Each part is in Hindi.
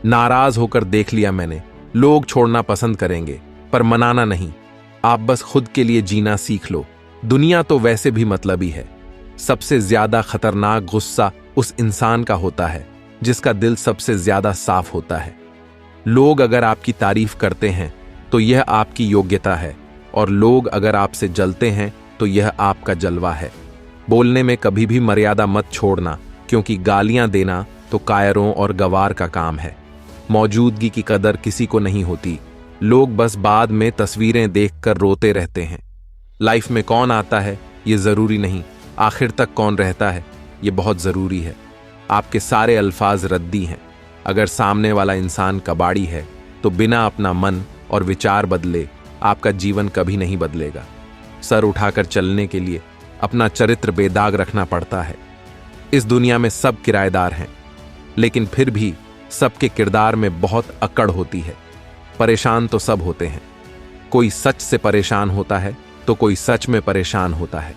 नाराज होकर देख लिया मैंने। लोग छोड़ना पसंद करेंगे पर मनाना नहीं। आप बस खुद के लिए जीना सीख लो। दुनिया तो वैसे भी मतलबी है। सबसे ज्यादा खतरनाक गुस्सा उस इंसान का होता है जिसका दिल सबसे ज्यादा साफ होता है। लोग अगर आपकी तारीफ करते हैं तो यह आपकी योग्यता है, और लोग अगर आपसे जलते हैं तो यह आपका जलवा है। बोलने में कभी भी मर्यादा मत छोड़ना, क्योंकि गालियां देना तो कायरों और गवार का काम है। मौजूदगी की कदर किसी को नहीं होती। लोग बस बाद में तस्वीरें देखकर रोते रहते हैं। लाइफ में कौन आता है ये जरूरी नहीं, आखिर तक कौन रहता है ये बहुत जरूरी है। आपके सारे अल्फाज रद्दी हैं। अगर सामने वाला इंसान कबाड़ी है तो बिना अपना मन और विचार बदले आपका जीवन कभी नहीं बदलेगा। सर उठाकर चलने के लिए अपना चरित्र बेदाग रखना पड़ता है। इस दुनिया में सब किराएदार हैं, लेकिन फिर भी सबके किरदार में बहुत अकड़ होती है। परेशान तो सब होते हैं। कोई सच से परेशान होता है तो कोई सच में परेशान होता है।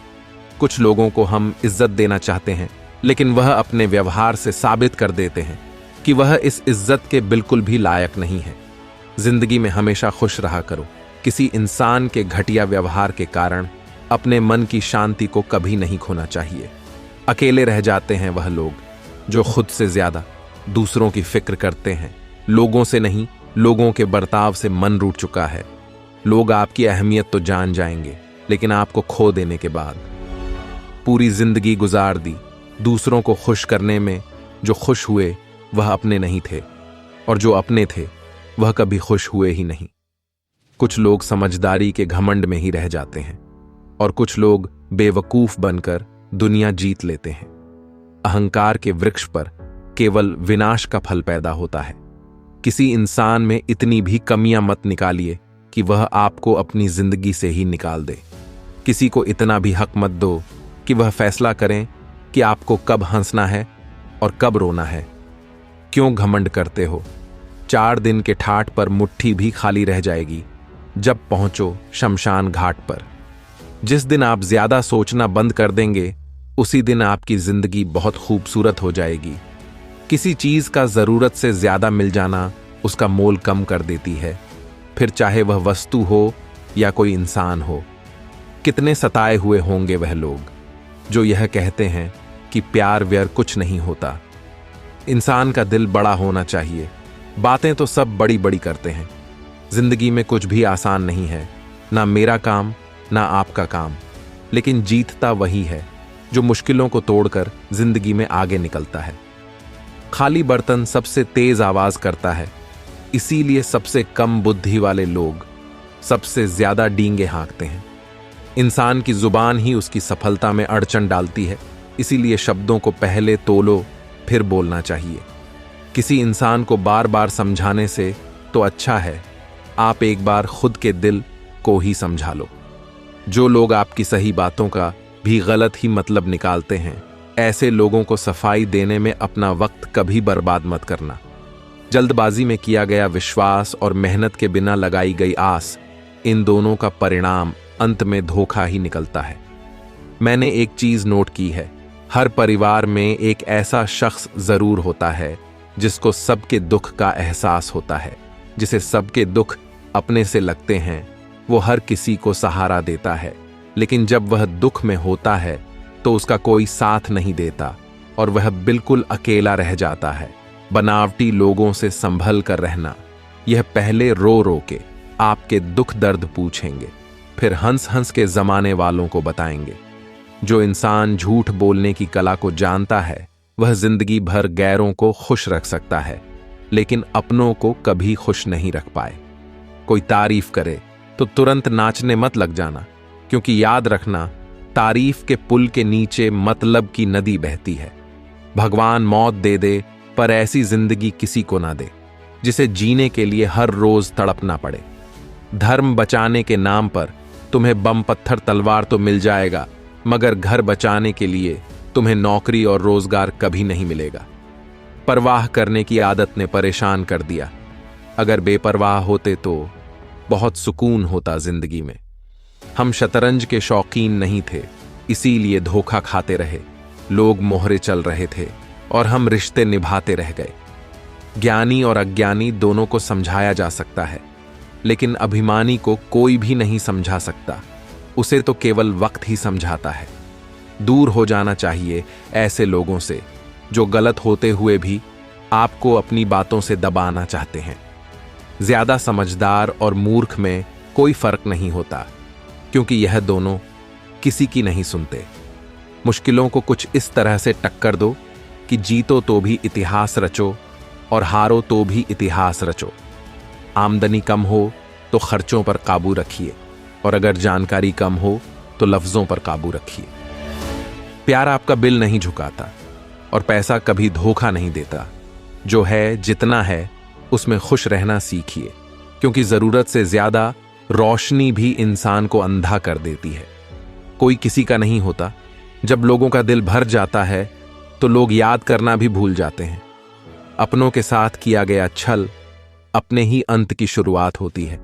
कुछ लोगों को हम इज्जत देना चाहते हैं, लेकिन वह अपने व्यवहार से साबित कर देते हैं कि वह इस इज्जत के बिल्कुल भी लायक नहीं है। जिंदगी में हमेशा खुश रहा करो। किसी इंसान के घटिया व्यवहार के कारण अपने मन की शांति को कभी नहीं खोना चाहिए। अकेले रह जाते हैं वह लोग जो खुद से ज्यादा दूसरों की फिक्र करते हैं। लोगों से नहीं, लोगों के बर्ताव से मन रूठ चुका है। लोग आपकी अहमियत तो जान जाएंगे, लेकिन आपको खो देने के बाद। पूरी जिंदगी गुजार दी दूसरों को खुश करने में। जो खुश हुए वह अपने नहीं थे, और जो अपने थे वह कभी खुश हुए ही नहीं। कुछ लोग समझदारी के घमंड में ही रह जाते हैं, और कुछ लोग बेवकूफ बनकर दुनिया जीत लेते हैं। अहंकार के वृक्ष पर केवल विनाश का फल पैदा होता है। किसी इंसान में इतनी भी कमियां मत निकालिए कि वह आपको अपनी जिंदगी से ही निकाल दे। किसी को इतना भी हक मत दो कि वह फैसला करें कि आपको कब हंसना है और कब रोना है। क्यों घमंड करते हो? 4 दिन के ठाठ पर मुट्ठी भी खाली रह जाएगी जब पहुंचो शमशान घाट पर। जिस दिन आप ज्यादा सोचना बंद कर देंगे, उसी दिन आपकी जिंदगी बहुत खूबसूरत हो जाएगी। किसी चीज का जरूरत से ज्यादा मिल जाना उसका मोल कम कर देती है, फिर चाहे वह वस्तु हो या कोई इंसान हो। कितने सताए हुए होंगे वह लोग जो यह कहते हैं कि प्यार व्यार कुछ नहीं होता। इंसान का दिल बड़ा होना चाहिए। बातें तो सब बड़ी बड़ी करते हैं। जिंदगी में कुछ भी आसान नहीं है, ना मेरा काम ना आपका काम, लेकिन जीतता वही है जो मुश्किलों को तोड़कर जिंदगी में आगे निकलता है। खाली बर्तन सबसे तेज आवाज करता है, इसीलिए सबसे कम बुद्धि वाले लोग सबसे ज्यादा डींगे हाँकते हैं। इंसान की जुबान ही उसकी सफलता में अड़चन डालती है, इसीलिए शब्दों को पहले तोलो फिर बोलना चाहिए। किसी इंसान को बार बार समझाने से तो अच्छा है आप एक बार खुद के दिल को ही समझा लो। जो लोग आपकी सही बातों का भी गलत ही मतलब निकालते हैं, ऐसे लोगों को सफाई देने में अपना वक्त कभी बर्बाद मत करना। जल्दबाजी में किया गया विश्वास और मेहनत के बिना लगाई गई आस, इन दोनों का परिणाम अंत में धोखा ही निकलता है। मैंने एक चीज नोट की है, हर परिवार में एक ऐसा शख्स जरूर होता है जिसको सबके दुख का एहसास होता है। जिसे सबके दुख अपने से लगते हैं, वो हर किसी को सहारा देता है, लेकिन जब वह दुख में होता है तो उसका कोई साथ नहीं देता और वह बिल्कुल अकेला रह जाता है। बनावटी लोगों से संभल कर रहना। यह पहले रो रो के आपके दुख दर्द पूछेंगे, फिर हंस हंस के जमाने वालों को बताएंगे। जो इंसान झूठ बोलने की कला को जानता है, वह जिंदगी भर गैरों को खुश रख सकता है, लेकिन अपनों को कभी खुश नहीं रख पाए। कोई तारीफ करे तो तुरंत नाचने मत लग जाना, क्योंकि याद रखना, तारीफ के पुल के नीचे मतलब की नदी बहती है। भगवान मौत दे दे, पर ऐसी जिंदगी किसी को ना दे जिसे जीने के लिए हर रोज तड़पना पड़े। धर्म बचाने के नाम पर तुम्हें बम पत्थर तलवार तो मिल जाएगा, मगर घर बचाने के लिए तुम्हें नौकरी और रोजगार कभी नहीं मिलेगा। परवाह करने की आदत ने परेशान कर दिया। अगर बेपरवाह होते तो बहुत सुकून होता जिंदगी में। हम शतरंज के शौकीन नहीं थे, इसीलिए धोखा खाते रहे। लोग मोहरे चल रहे थे और हम रिश्ते निभाते रह गए। ज्ञानी और अज्ञानी दोनों को समझाया जा सकता है, लेकिन अभिमानी को कोई भी नहीं समझा सकता। उसे तो केवल वक्त ही समझाता है। दूर हो जाना चाहिए ऐसे लोगों से जो गलत होते हुए भी आपको अपनी बातों से दबाना चाहते हैं। ज्यादा समझदार और मूर्ख में कोई फर्क नहीं होता, क्योंकि यह दोनों किसी की नहीं सुनते। मुश्किलों को कुछ इस तरह से टक्कर दो कि जीतो तो भी इतिहास रचो और हारो तो भी इतिहास रचो। आमदनी कम हो तो खर्चों पर काबू रखिए, और अगर जानकारी कम हो तो लफ्जों पर काबू रखिए। प्यार आपका बिल नहीं झुकाता और पैसा कभी धोखा नहीं देता। जो है जितना है उसमें खुश रहना सीखिए, क्योंकि जरूरत से ज्यादा रोशनी भी इंसान को अंधा कर देती है। कोई किसी का नहीं होता। जब लोगों का दिल भर जाता है तो लोग याद करना भी भूल जाते हैं। अपनों के साथ किया गया छल अपने ही अंत की शुरुआत होती है।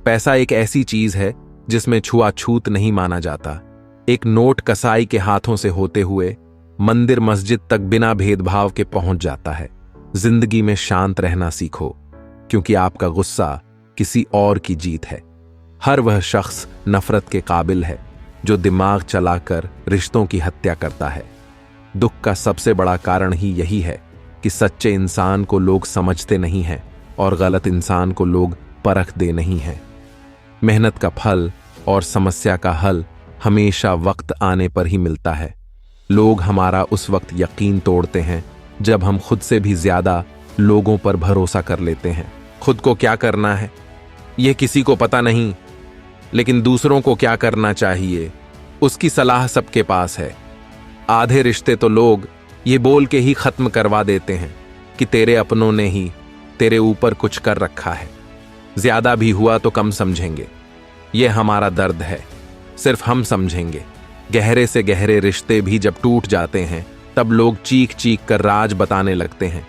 पैसा एक ऐसी चीज है जिसमें छुआछूत नहीं माना जाता। एक नोट कसाई के हाथों से होते हुए मंदिर मस्जिद तक बिना भेदभाव के पहुंच जाता है। जिंदगी में शांत रहना सीखो, क्योंकि आपका गुस्सा किसी और की जीत है। हर वह शख्स नफरत के काबिल है जो दिमाग चलाकर रिश्तों की हत्या करता है। दुख का सबसे बड़ा कारण ही यही है कि सच्चे इंसान को लोग समझते नहीं हैं और गलत इंसान को लोग परखते नहीं हैं। मेहनत का फल और समस्या का हल हमेशा वक्त आने पर ही मिलता है। लोग हमारा उस वक्त यकीन तोड़ते हैं जब हम खुद से भी ज्यादा लोगों पर भरोसा कर लेते हैं। खुद को क्या करना है यह किसी को पता नहीं, लेकिन दूसरों को क्या करना चाहिए उसकी सलाह सबके पास है। आधे रिश्ते तो लोग ये बोल के ही खत्म करवा देते हैं कि तेरे अपनों ने ही तेरे ऊपर कुछ कर रखा है। ज्यादा भी हुआ तो कम समझेंगे। यह हमारा दर्द है, सिर्फ हम समझेंगे। गहरे से गहरे रिश्ते भी जब टूट जाते हैं तब लोग चीख चीख कर राज बताने लगते हैं।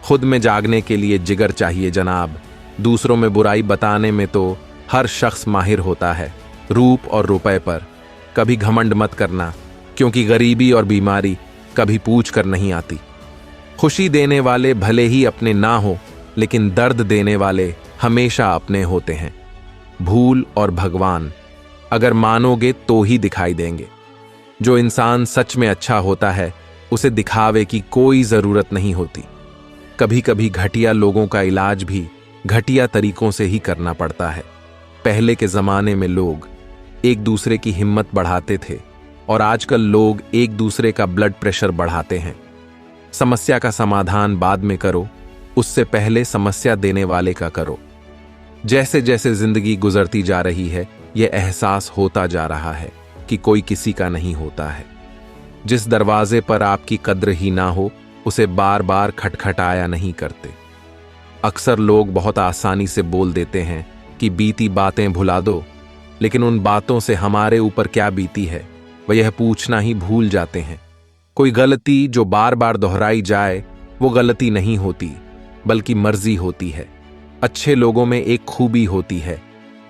खुद में जागने के लिए जिगर चाहिए जनाब। दूसरों में बुराई बताने में तो हर शख्स माहिर होता है। रूप और रुपए पर कभी घमंड मत करना, क्योंकि गरीबी और बीमारी कभी पूछ कर नहीं आती। खुशी देने वाले भले ही अपने ना हो, लेकिन दर्द देने वाले हमेशा अपने होते हैं। भूल और भगवान अगर मानोगे तो ही दिखाई देंगे। जो इंसान सच में अच्छा होता है उसे दिखावे की कोई जरूरत नहीं होती। कभी कभी घटिया लोगों का इलाज भी घटिया तरीकों से ही करना पड़ता है। पहले के जमाने में लोग एक दूसरे की हिम्मत बढ़ाते थे, और आजकल लोग एक दूसरे का ब्लड प्रेशर बढ़ाते हैं। समस्या का समाधान बाद में करो, उससे पहले समस्या देने वाले का करो। जैसे जैसे जिंदगी गुजरती जा रही है यह एहसास होता जा रहा है कि कोई किसी का नहीं होता है। जिस दरवाजे पर आपकी कद्र ही ना हो उसे बार बार खटखटाया नहीं करते। अक्सर लोग बहुत आसानी से बोल देते हैं कि बीती बातें भुला दो, लेकिन उन बातों से हमारे ऊपर क्या बीती है वह यह पूछना ही भूल जाते हैं। कोई गलती जो बार बार दोहराई जाए वो गलती नहीं होती, बल्कि मर्जी होती है। अच्छे लोगों में एक खूबी होती है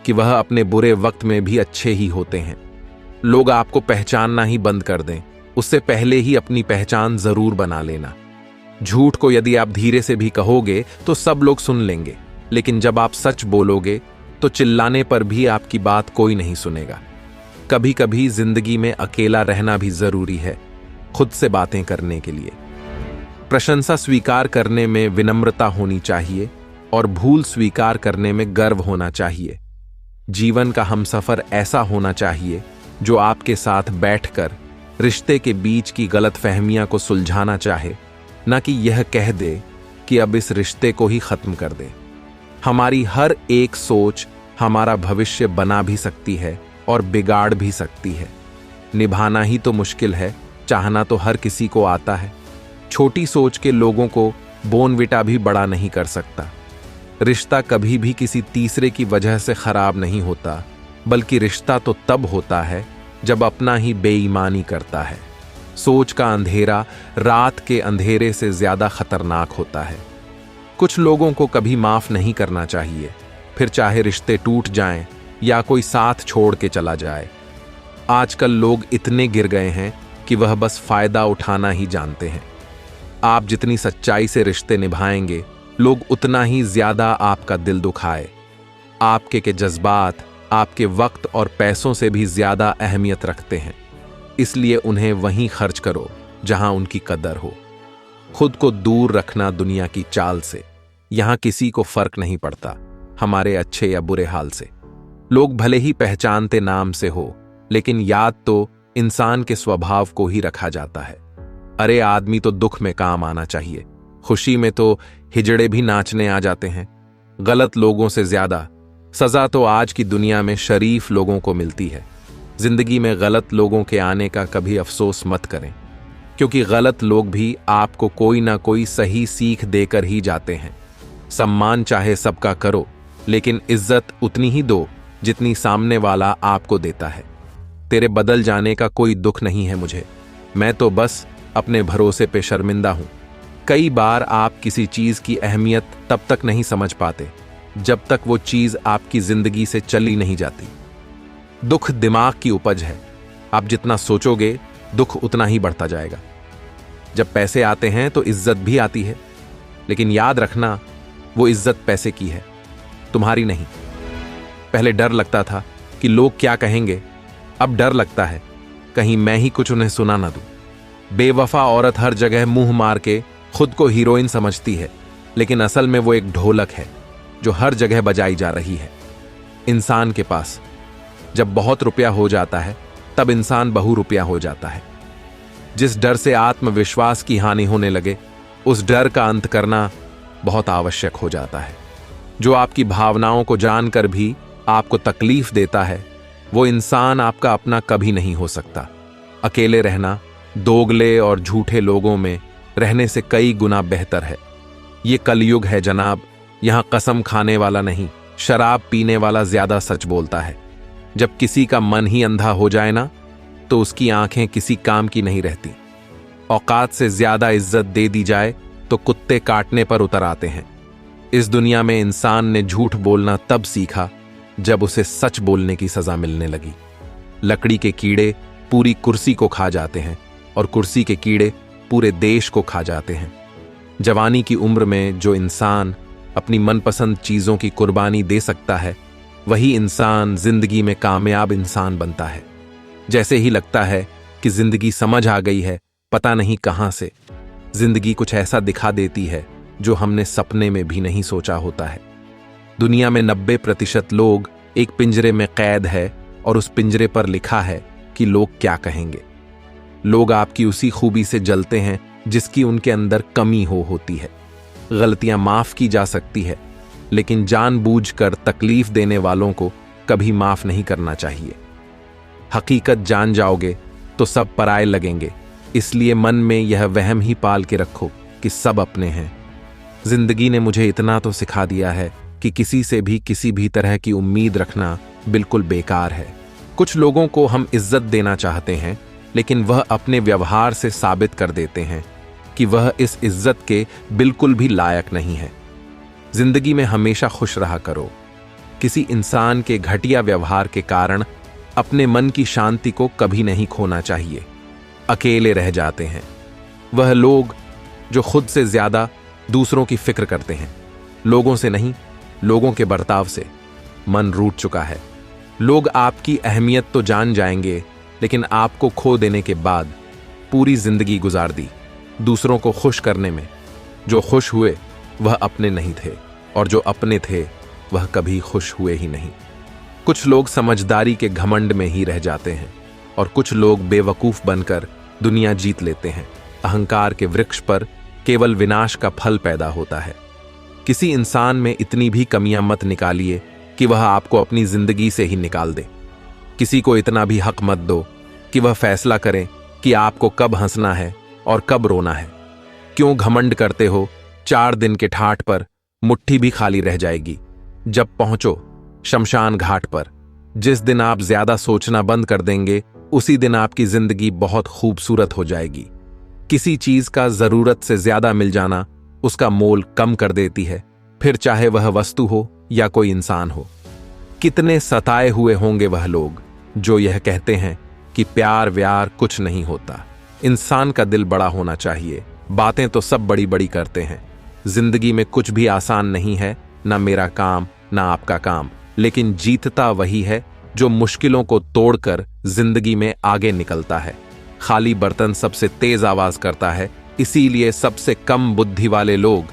कि वह अपने बुरे वक्त में भी अच्छे ही होते हैं। लोग आपको पहचानना ही बंद कर दें, उससे पहले ही अपनी पहचान जरूर बना लेना। झूठ को यदि आप धीरे से भी कहोगे तो सब लोग सुन लेंगे, लेकिन जब आप सच बोलोगे तो चिल्लाने पर भी आपकी बात कोई नहीं सुनेगा। कभी कभी जिंदगी में अकेला रहना भी जरूरी है, खुद से बातें करने के लिए। प्रशंसा स्वीकार करने में विनम्रता होनी चाहिए और भूल स्वीकार करने में गर्व होना चाहिए। जीवन का हमसफर ऐसा होना चाहिए जो आपके साथ बैठकर रिश्ते के बीच की गलतफहमियां को सुलझाना चाहे, न कि यह कह दे कि अब इस रिश्ते को ही खत्म कर दे। हमारी हर एक सोच हमारा भविष्य बना भी सकती है और बिगाड़ भी सकती है। निभाना ही तो मुश्किल है, चाहना तो हर किसी को आता है। छोटी सोच के लोगों को बोनविटा भी बड़ा नहीं कर सकता। रिश्ता कभी भी किसी तीसरे की वजह से खराब नहीं होता, बल्कि रिश्ता तो तब होता है जब अपना ही बेईमानी करता है। सोच का अंधेरा रात के अंधेरे से ज्यादा खतरनाक होता है। कुछ लोगों को कभी माफ नहीं करना चाहिए, फिर चाहे रिश्ते टूट जाएं या कोई साथ छोड़ के चला जाए। आजकल लोग इतने गिर गए हैं कि वह बस फायदा उठाना ही जानते हैं। आप जितनी सच्चाई से रिश्ते निभाएंगे लोग उतना ही ज्यादा आपका दिल दुखाए। आपके के जज्बात आपके वक्त और पैसों से भी ज्यादा अहमियत रखते हैं, इसलिए उन्हें वहीं खर्च करो जहां उनकी कदर हो। खुद को दूर रखना दुनिया की चाल से। यहां किसी को फर्क नहीं पड़ता हमारे अच्छे या बुरे हाल से। लोग भले ही पहचानते नाम से हो, लेकिन याद तो इंसान के स्वभाव को ही रखा जाता है। अरे आदमी तो दुख में काम आना चाहिए, खुशी में तो हिजड़े भी नाचने आ जाते हैं। गलत लोगों से ज्यादा सजा तो आज की दुनिया में शरीफ लोगों को मिलती है। जिंदगी में गलत लोगों के आने का कभी अफसोस मत करें, क्योंकि गलत लोग भी आपको कोई ना कोई सही सीख देकर ही जाते हैं। सम्मान चाहे सबका करो, लेकिन इज्जत उतनी ही दो जितनी सामने वाला आपको देता है। तेरे बदल जाने का कोई दुख नहीं है मुझे, मैं तो बस अपने भरोसे पे शर्मिंदा हूं। कई बार आप किसी चीज की अहमियत तब तक नहीं समझ पाते जब तक वो चीज आपकी जिंदगी से चली नहीं जाती। दुख दिमाग की उपज है, आप जितना सोचोगे दुख उतना ही बढ़ता जाएगा। जब पैसे आते हैं तो इज्जत भी आती है, लेकिन याद रखना वो इज्जत पैसे की है, तुम्हारी नहीं। पहले डर लगता था कि लोग क्या कहेंगे, अब डर लगता है कहीं मैं ही कुछ उन्हें सुना ना दूं। बेवफा औरत हर जगह मुंह मार के खुद को हीरोइन समझती है, लेकिन असल में वो एक ढोलक है जो हर जगह बजाई जा रही है। इंसान के पास जब बहुत रुपया हो जाता है तब इंसान बहुरुपया हो जाता है। जिस डर से आत्मविश्वास की हानि होने लगे, उस डर का अंत करना बहुत आवश्यक हो जाता है। जो आपकी भावनाओं को जानकर भी आपको तकलीफ देता है, वो इंसान आपका अपना कभी नहीं हो सकता। अकेले रहना दोगले और झूठे लोगों में रहने से कई गुना बेहतर है। ये कलयुग है जनाब, यहां कसम खाने वाला नहीं, शराब पीने वाला ज्यादा सच बोलता है। जब किसी का मन ही अंधा हो जाए ना, तो उसकी आंखें किसी काम की नहीं रहती। औकात से ज्यादा इज्जत दे दी जाए तो कुत्ते काटने पर उतर आते हैं। इस दुनिया में इंसान ने झूठ बोलना तब सीखा जब उसे सच बोलने की सजा मिलने लगी। लकड़ी के कीड़े पूरी कुर्सी को खा जाते हैं और कुर्सी के कीड़े पूरे देश को खा जाते हैं। जवानी की उम्र में जो इंसान अपनी मनपसंद चीजों की कुर्बानी दे सकता है, वही इंसान जिंदगी में कामयाब इंसान बनता है। जैसे ही लगता है कि जिंदगी समझ आ गई है, पता नहीं कहां से जिंदगी कुछ ऐसा दिखा देती है जो हमने सपने में भी नहीं सोचा होता है। दुनिया में 90% लोग एक पिंजरे में कैद है और उस पिंजरे पर लिखा है कि लोग क्या कहेंगे। लोग आपकी उसी खूबी से जलते हैं जिसकी उनके अंदर कमी होती है। गलतियां माफ की जा सकती है, लेकिन जानबूझकर तकलीफ देने वालों को कभी माफ नहीं करना चाहिए। हकीकत जान जाओगे तो सब पराये लगेंगे, इसलिए मन में यह वहम ही पाल के रखो कि सब अपने हैं। जिंदगी ने मुझे इतना तो सिखा दिया है कि किसी से भी किसी भी तरह की उम्मीद रखना बिल्कुल बेकार है। कुछ लोगों को हम इज्जत देना चाहते हैं, लेकिन वह अपने व्यवहार से साबित कर देते हैं कि वह इस इज्जत के बिल्कुल भी लायक नहीं है। जिंदगी में हमेशा खुश रहा करो। किसी इंसान के घटिया व्यवहार के कारण अपने मन की शांति को कभी नहीं खोना चाहिए। अकेले रह जाते हैं वह लोग जो खुद से ज्यादा दूसरों की फिक्र करते हैं। लोगों से नहीं, लोगों के बर्ताव से मन रूठ चुका है। लोग आपकी अहमियत तो जान जाएंगे, लेकिन आपको खो देने के बाद पूरी जिंदगी गुजार दी दूसरों को खुश करने में। जो खुश हुए वह अपने नहीं थे, और जो अपने थे वह कभी खुश हुए ही नहीं। कुछ लोग समझदारी के घमंड में ही रह जाते हैं, और कुछ लोग बेवकूफ बनकर दुनिया जीत लेते हैं। अहंकार के वृक्ष पर केवल विनाश का फल पैदा होता है। किसी इंसान में इतनी भी कमियां मत निकालिए कि वह आपको अपनी जिंदगी से ही निकाल दे। किसी को इतना भी हक मत दो कि वह फैसला करे कि आपको कब हंसना है और कब रोना है। क्यों घमंड करते हो? 4 दिन के ठाठ पर मुट्ठी भी खाली रह जाएगी। जब पहुंचो शमशान घाट पर, जिस दिन आप ज्यादा सोचना बंद कर देंगे, उसी दिन आपकी जिंदगी बहुत खूबसूरत हो जाएगी। किसी चीज का जरूरत से ज्यादा मिल जाना उसका मोल कम कर देती है, फिर चाहे वह वस्तु हो या कोई इंसान हो। कितने सताए हुए होंगे वह लोग जो यह कहते हैं कि प्यार व्यार कुछ नहीं होता। इंसान का दिल बड़ा होना चाहिए। बातें तो सब बड़ी बड़ी करते हैं, जिंदगी में कुछ भी आसान नहीं है, ना मेरा काम ना आपका काम, लेकिन जीतता वही है जो मुश्किलों को तोड़कर जिंदगी में आगे निकलता है। खाली बर्तन सबसे तेज आवाज करता है, इसीलिए सबसे कम बुद्धि वाले लोग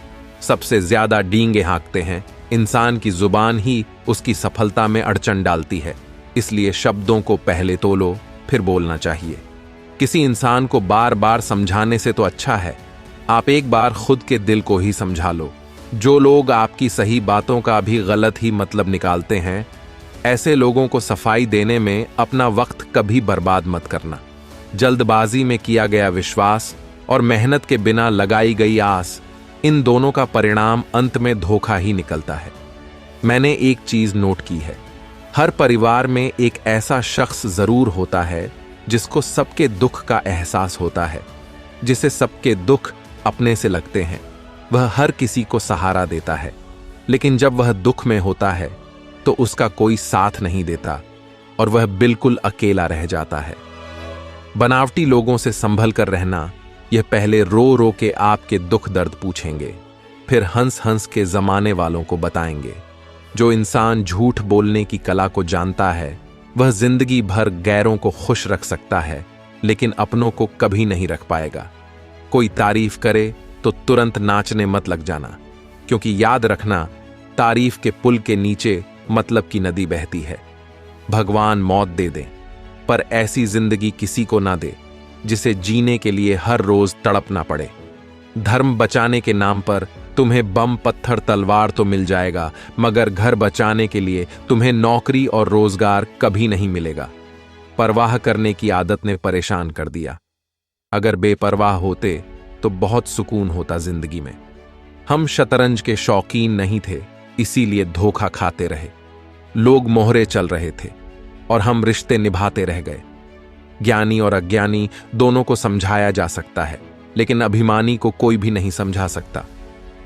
सबसे ज्यादा डींगे हाँकते हैं। इंसान की जुबान ही उसकी सफलता में अड़चन डालती है, इसलिए शब्दों को पहले तोलो फिर बोलना चाहिए। किसी इंसान को बार बार समझाने से तो अच्छा है आप एक बार खुद के दिल को ही समझा लो। जो लोग आपकी सही बातों का भी गलत ही मतलब निकालते हैं, ऐसे लोगों को सफाई देने में अपना वक्त कभी बर्बाद मत करना। जल्दबाजी में किया गया विश्वास और मेहनत के बिना लगाई गई आस, इन दोनों का परिणाम अंत में धोखा ही निकलता है। मैंने एक चीज नोट की है, हर परिवार में एक ऐसा शख्स जरूर होता है जिसको सबके दुख का एहसास होता है, जिसे सबके दुख अपने से लगते हैं। वह हर किसी को सहारा देता है, लेकिन जब वह दुख में होता है तो उसका कोई साथ नहीं देता और वह बिल्कुल अकेला रह जाता है। बनावटी लोगों से संभल कर रहना, यह पहले रो रो के आपके दुख दर्द पूछेंगे, फिर हंस हंस के जमाने वालों को बताएंगे। जो इंसान झूठ बोलने की कला को जानता है, वह जिंदगी भर गैरों को खुश रख सकता है, लेकिन अपनों को कभी नहीं रख पाएगा। कोई तारीफ करे तो तुरंत नाचने मत लग जाना, क्योंकि याद रखना, तारीफ के पुल के नीचे मतलब की नदी बहती है। भगवान मौत दे दे, पर ऐसी जिंदगी किसी को ना दे जिसे जीने के लिए हर रोज तड़पना पड़े। धर्म बचाने के नाम पर तुम्हें बम पत्थर तलवार तो मिल जाएगा, मगर घर बचाने के लिए तुम्हें नौकरी और रोजगार कभी नहीं मिलेगा। परवाह करने की आदत ने परेशान कर दिया। अगर बेपरवाह होते तो बहुत सुकून होता जिंदगी में। हम शतरंज के शौकीन नहीं थे, इसीलिए धोखा खाते रहे। लोग मोहरे चल रहे थे और हम रिश्ते निभाते रह गए। ज्ञानी और अज्ञानी दोनों को समझाया जा सकता है, लेकिन अभिमानी को कोई भी नहीं समझा सकता।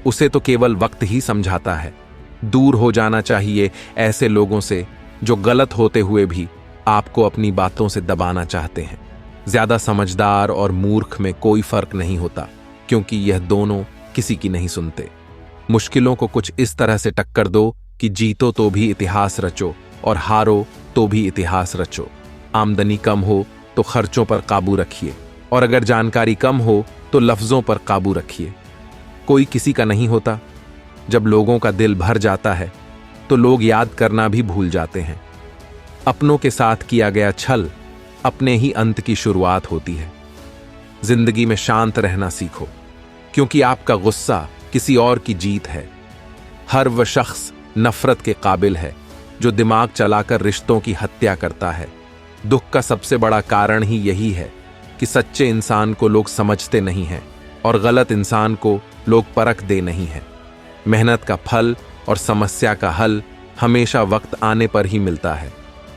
उसे तो केवल वक्त ही समझाता है। दूर हो जाना चाहिए ऐसे लोगों से जो गलत होते हुए भी आपको अपनी बातों से दबाना चाहते हैं। ज्यादा समझदार और मूर्ख में कोई फर्क नहीं होता, क्योंकि यह दोनों किसी की नहीं सुनते। मुश्किलों को कुछ इस तरह से टक्कर दो कि जीतो तो भी इतिहास रचो और हारो तो भी इतिहास रचो। आमदनी कम हो तो खर्चों पर काबू रखिए, और अगर जानकारी कम हो तो लफ्जों पर काबू रखिए। कोई किसी का नहीं होता। जब लोगों का दिल भर जाता है तो लोग याद करना भी भूल जाते हैं। अपनों के साथ किया गया छल अपने ही अंत की शुरुआत होती है। जिंदगी में शांत रहना सीखो, क्योंकि आपका गुस्सा किसी और की जीत है। हर वह शख्स नफरत के काबिल है जो दिमाग चलाकर रिश्तों की हत्या करता है। दुख का सबसे बड़ा कारण ही यही है कि सच्चे इंसान को लोग समझते नहीं हैं और गलत इंसान को लोग परख दे नहीं हैं। मेहनत का फल और समस्या का हल हमेशा वक्त आने पर ही मिलता है।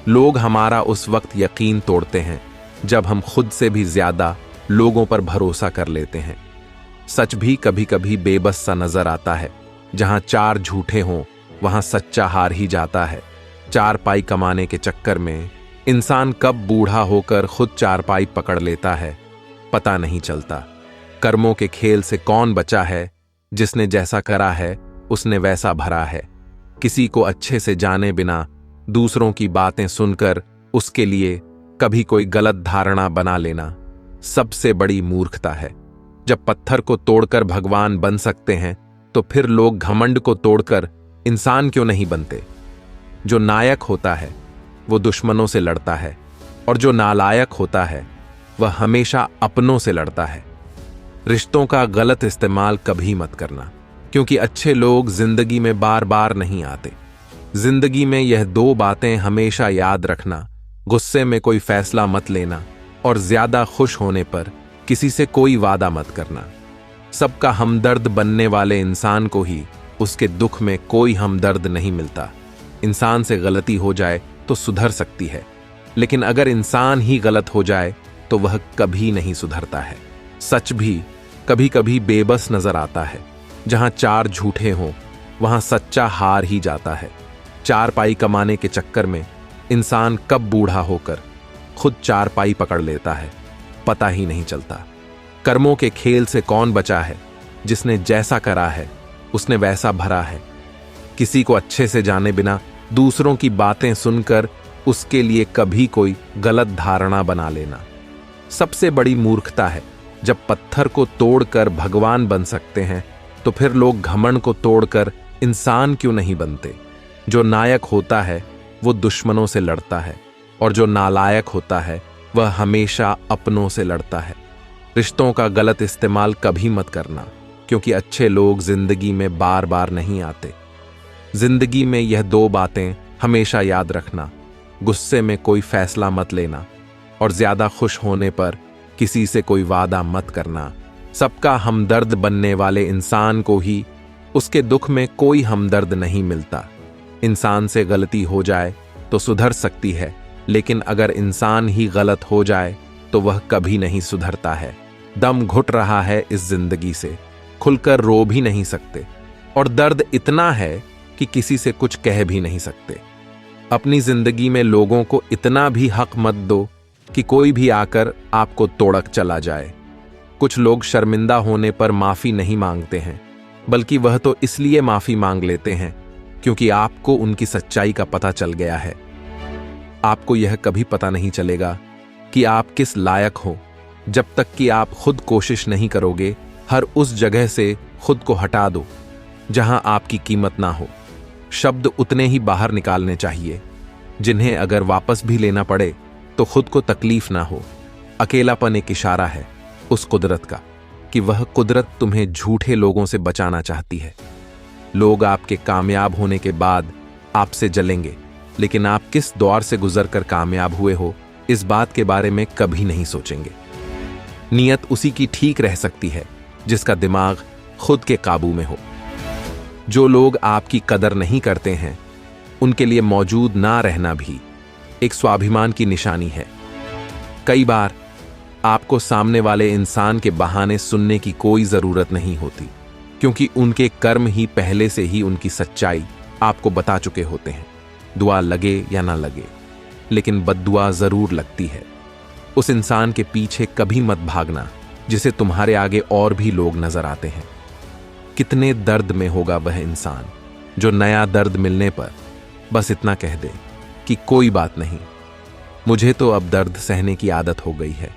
लोग हमारा उस वक्त यकीन तोड़ते हैं जब हम खुद से भी ज्यादा लोगों पर भरोसा कर लेते हैं। सच भी कभी कभी बेबस सा नजर आता है। जहां चार झूठे हों वहां सच्चा हार ही जाता है। चार पाई कमाने के चक्कर में इंसान कब बूढ़ा होकर खुद चार पाई पकड़ लेता है, पता नहीं चलता। कर्मों के खेल से कौन बचा है? जिसने जैसा करा है उसने वैसा भरा है। किसी को अच्छे से जाने बिना दूसरों की बातें सुनकर उसके लिए कभी कोई गलत धारणा बना लेना सबसे बड़ी मूर्खता है। जब पत्थर को तोड़कर भगवान बन सकते हैं तो फिर लोग घमंड को तोड़कर इंसान क्यों नहीं बनते? जो नायक होता है वो दुश्मनों से लड़ता है, और जो नालायक होता है वह हमेशा अपनों से लड़ता है। रिश्तों का गलत इस्तेमाल कभी मत करना, क्योंकि अच्छे लोग जिंदगी में बार बार नहीं आते। जिंदगी में यह दो बातें हमेशा याद रखना: गुस्से में कोई फैसला मत लेना, और ज्यादा खुश होने पर किसी से कोई वादा मत करना। सबका हमदर्द बनने वाले इंसान को ही उसके दुख में कोई हमदर्द नहीं मिलता। इंसान से गलती हो जाए तो सुधर सकती है, लेकिन अगर इंसान ही गलत हो जाए तो वह कभी नहीं सुधरता है। सच भी कभी कभी बेबस नजर आता है। जहां चार झूठे हों वहां सच्चा हार ही जाता है। चार पाई कमाने के चक्कर में इंसान कब बूढ़ा होकर खुद चार पाई पकड़ लेता है, पता ही नहीं चलता। कर्मों के खेल से कौन बचा है? जिसने जैसा करा है उसने वैसा भरा है। किसी को अच्छे से जाने बिना दूसरों की बातें सुनकर उसके लिए कभी कोई गलत धारणा बना लेना सबसे बड़ी मूर्खता है। जब पत्थर को तोड़कर भगवान बन सकते हैं तो फिर लोग घमंड को तोड़कर इंसान क्यों नहीं बनते? जो नायक होता है वो दुश्मनों से लड़ता है और जो नालायक होता है वह हमेशा अपनों से लड़ता है। रिश्तों का गलत इस्तेमाल कभी मत करना, क्योंकि अच्छे लोग जिंदगी में बार बार नहीं आते। जिंदगी में यह दो बातें हमेशा याद रखना: गुस्से में कोई फैसला मत लेना और ज्यादा खुश होने पर किसी से कोई वादा मत करना। सबका हमदर्द बनने वाले इंसान को ही उसके दुख में कोई हमदर्द नहीं मिलता। इंसान से गलती हो जाए तो सुधर सकती है, लेकिन अगर इंसान ही गलत हो जाए तो वह कभी नहीं सुधरता है। दम घुट रहा है इस जिंदगी से, खुलकर रो भी नहीं सकते और दर्द इतना है कि किसी से कुछ कह भी नहीं सकते। अपनी जिंदगी में लोगों को इतना भी हक मत दो कि कोई भी आकर आपको तोड़क चला जाए। कुछ लोग शर्मिंदा होने पर माफी नहीं मांगते हैं, बल्कि वह तो इसलिए माफी मांग लेते हैं क्योंकि आपको उनकी सच्चाई का पता चल गया है। आपको यह कभी पता नहीं चलेगा कि आप किस लायक हो जब तक कि आप खुद कोशिश नहीं करोगे हर उस जगह से खुद को हटा दो जहां आपकी कीमत ना हो। शब्द उतने ही बाहर निकालने चाहिए जिन्हें अगर वापस भी लेना पड़े तो खुद को तकलीफ ना हो। अकेलापन एक इशारा है उस कुदरत का कि वह कुदरत तुम्हें झूठे लोगों से बचाना चाहती है। लोग आपके कामयाब होने के बाद आपसे जलेंगे, लेकिन आप किस दौर से गुजरकर कामयाब हुए हो इस बात के बारे में कभी नहीं सोचेंगे। नीयत उसी की ठीक रह सकती है जिसका दिमाग खुद के काबू में हो। जो लोग आपकी कदर नहीं करते हैं उनके लिए मौजूद ना रहना भी एक स्वाभिमान की निशानी है। कई बार आपको सामने वाले इंसान के बहाने सुनने की कोई जरूरत नहीं होती, क्योंकि उनके कर्म ही पहले से ही उनकी सच्चाई आपको बता चुके होते हैं। दुआ लगे या ना लगे, लेकिन बद्दुआ जरूर लगती है। उस इंसान के पीछे कभी मत भागना जिसे तुम्हारे आगे और भी लोग नजर आते हैं। कितने दर्द में होगा वह इंसान जो नया दर्द मिलने पर बस इतना कह दे कि कोई बात नहीं, मुझे तो अब दर्द सहने की आदत हो गई है।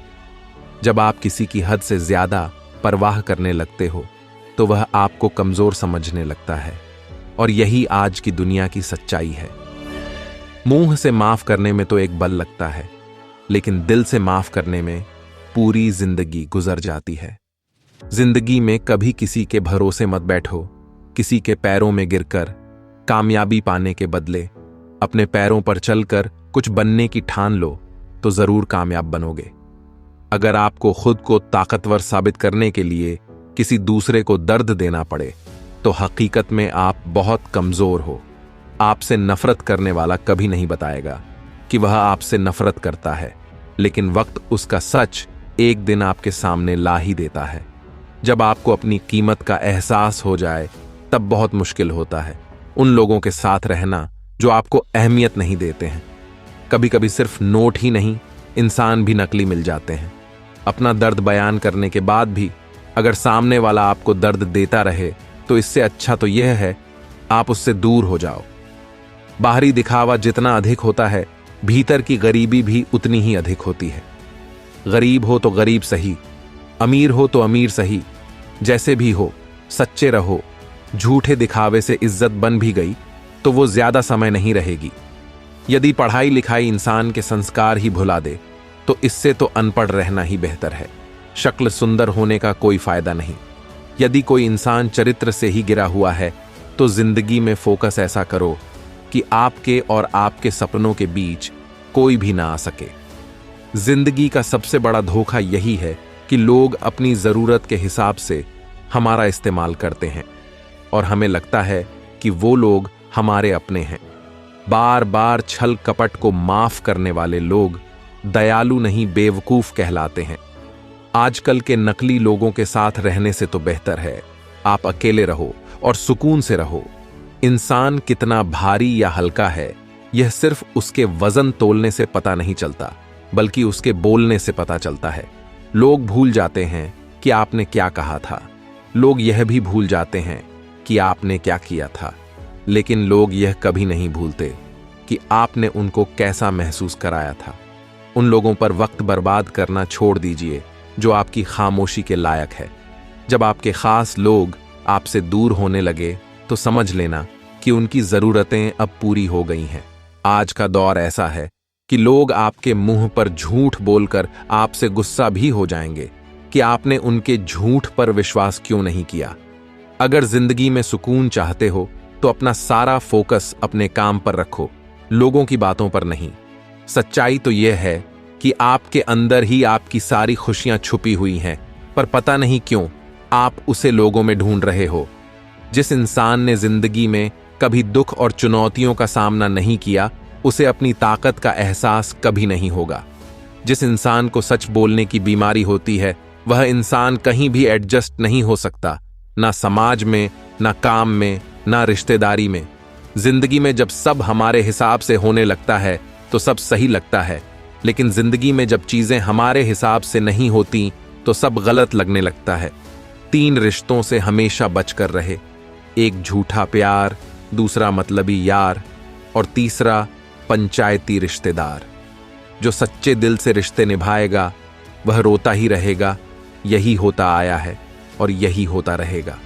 जब आप किसी की हद से ज्यादा परवाह करने लगते हो तो वह आपको कमजोर समझने लगता है, और यही आज की दुनिया की सच्चाई है। मुंह से माफ करने में तो एक बल लगता है, लेकिन दिल से माफ करने में पूरी जिंदगी गुजर जाती है। जिंदगी में कभी किसी के भरोसे मत बैठो। किसी के पैरों में गिरकर कामयाबी पाने के बदले अपने पैरों पर चलकर कुछ बनने की ठान लो तो जरूर कामयाब बनोगे। अगर आपको खुद को ताकतवर साबित करने के लिए किसी दूसरे को दर्द देना पड़े तो हकीकत में आप बहुत कमजोर हो। आपसे नफरत करने वाला कभी नहीं बताएगा कि वह आपसे नफरत करता है, लेकिन वक्त उसका सच एक दिन आपके सामने ला ही देता है। जब आपको अपनी कीमत का एहसास हो जाए तब बहुत मुश्किल होता है उन लोगों के साथ रहना जो आपको अहमियत नहीं देते हैं। कभी कभी सिर्फ नोट ही नहीं, इंसान भी नकली मिल जाते हैं। अपना दर्द बयान करने के बाद भी अगर सामने वाला आपको दर्द देता रहे तो इससे अच्छा तो यह है आप उससे दूर हो जाओ। बाहरी दिखावा जितना अधिक होता है, भीतर की गरीबी भी उतनी ही अधिक होती है। गरीब हो तो गरीब सही, अमीर हो तो अमीर सही, जैसे भी हो सच्चे रहो। झूठे दिखावे से इज्जत बन भी गई तो वो ज्यादा समय नहीं रहेगी। यदि पढ़ाई लिखाई इंसान के संस्कार ही भुला दे तो इससे तो अनपढ़ रहना ही बेहतर है। शक्ल सुंदर होने का कोई फायदा नहीं। यदि कोई इंसान चरित्र से ही गिरा हुआ है तो जिंदगी में फोकस ऐसा करो कि आपके और आपके सपनों के बीच कोई भी ना आ सके। जिंदगी का सबसे बड़ा धोखा यही है कि लोग अपनी जरूरत के हिसाब से हमारा इस्तेमाल करते हैं और हमें लगता है कि वो लोग हमारे अपने हैं। बार बार छल कपट को माफ करने वाले लोग दयालु नहीं बेवकूफ कहलाते हैं। आजकल के नकली लोगों के साथ रहने से तो बेहतर है आप अकेले रहो और सुकून से रहो। इंसान कितना भारी या हल्का है यह सिर्फ उसके वजन तोलने से पता नहीं चलता, बल्कि उसके बोलने से पता चलता है। लोग भूल जाते हैं कि आपने क्या कहा था, लोग यह भी भूल जाते हैं कि आपने क्या किया था, लेकिन लोग यह कभी नहीं भूलते कि आपने उनको कैसा महसूस कराया था। उन लोगों पर वक्त बर्बाद करना छोड़ दीजिए जो आपकी खामोशी के लायक है। जब आपके खास लोग आपसे दूर होने लगे तो समझ लेना कि उनकी जरूरतें अब पूरी हो गई हैं। आज का दौर ऐसा है कि लोग आपके मुंह पर झूठ बोलकर आपसे गुस्सा भी हो जाएंगे कि आपने उनके झूठ पर विश्वास क्यों नहीं किया। अगर जिंदगी में सुकून चाहते हो तो अपना सारा फोकस अपने काम पर रखो, लोगों की बातों पर नहीं। सच्चाई तो यह है कि आपके अंदर ही आपकी सारी खुशियां छुपी हुई हैं, पर पता नहीं क्यों आप उसे लोगों में ढूंढ रहे हो। जिस इंसान ने जिंदगी में कभी दुख और चुनौतियों का सामना नहीं किया, उसे अपनी ताकत का एहसास कभी नहीं होगा। जिस इंसान को सच बोलने की बीमारी होती है, वह इंसान कहीं भी एडजस्ट नहीं हो सकता, ना समाज में, ना काम में, ना रिश्तेदारी में। जिंदगी में जब सब हमारे हिसाब से होने लगता है तो सब सही लगता है, लेकिन जिंदगी में जब चीजें हमारे हिसाब से नहीं होती तो सब गलत लगने लगता है। 3 रिश्तों से हमेशा बचकर रहे। एक झूठा प्यार, दूसरा मतलबी यार और तीसरा पंचायती रिश्तेदार। जो सच्चे दिल से रिश्ते निभाएगा वह रोता ही रहेगा। यही होता आया है और यही होता रहेगा।